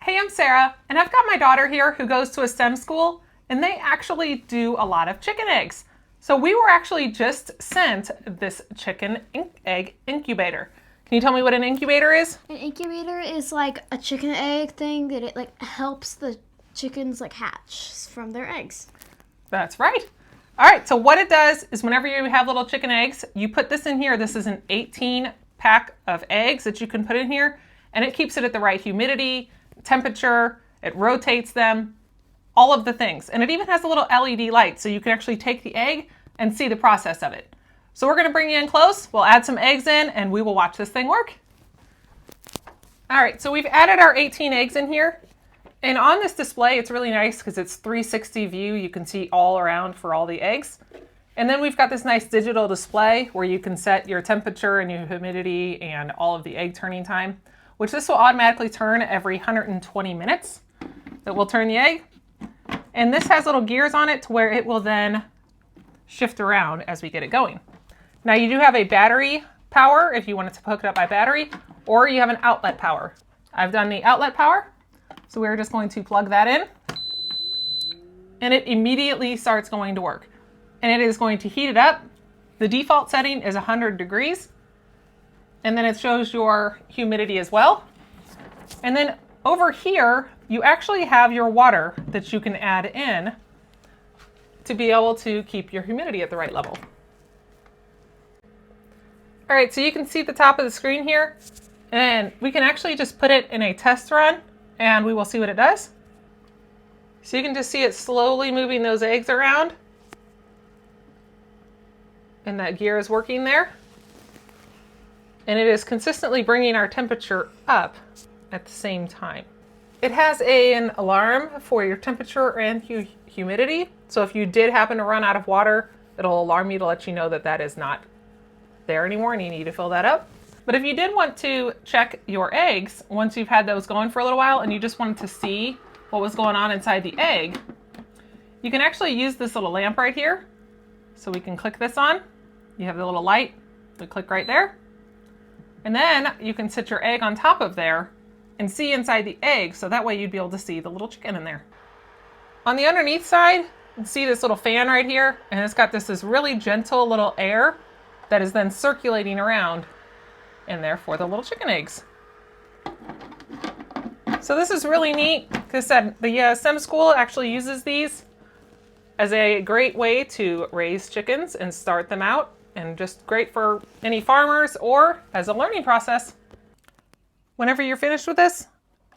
Hey, I'm Sarah, and I've got my daughter here who goes to a STEM school, and they actually do a lot of chicken eggs. So we were actually just sent this egg incubator. Can you tell me what an incubator is? An incubator is like a chicken egg thing that it helps the chickens hatch from their eggs. That's right. All right, so what it does is whenever you have little chicken eggs, you put this in here. This is an 18 pack of eggs that you can put in here, and it keeps it at the right humidity, temperature, it rotates them, all of the things. And it even has a little LED light so you can actually take the egg and see the process of it. So we're gonna bring you in close, we'll add some eggs in, and we will watch this thing work. All right, so we've added our 18 eggs in here. And on this display, it's really nice because it's 360 view. You can see all around for all the eggs. And then we've got this nice digital display where you can set your temperature and your humidity and all of the egg turning time, which this will automatically turn every 120 minutes. That will turn the egg. And this has little gears on it to where it will then shift around as we get it going. Now you do have a battery power if you wanted to hook it up by battery, or you have an outlet power. I've done the outlet power. So we're just going to plug that in, and it immediately starts going to work. And it is going to heat it up. The default setting is 100 degrees. And then it shows your humidity as well. And then over here, you actually have your water that you can add in to be able to keep your humidity at the right level. All right, so you can see the top of the screen here, and we can actually just put it in a test run and we will see what it does. So you can just see it slowly moving those eggs around. And that gear is working there. And it is consistently bringing our temperature up at the same time. It has an alarm for your temperature and humidity. So if you did happen to run out of water, it'll alarm you to let you know that that is not there anymore and you need to fill that up. But if you did want to check your eggs, once you've had those going for a little while and you just wanted to see what was going on inside the egg, you can actually use this little lamp right here. So we can click this on. You have the little light, we click right there. And then you can sit your egg on top of there and see inside the egg, so that way you'd be able to see the little chicken in there. On the underneath side, you can see this little fan right here, and it's got this really gentle little air that is then circulating around in there for the little chicken eggs. So this is really neat because the STEM school actually uses these as a great way to raise chickens and start them out, and just great for any farmers or as a learning process. Whenever you're finished with this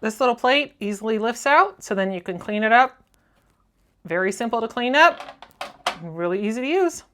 little plate easily lifts out, so then you can clean it up. Very simple to clean up, really easy to use.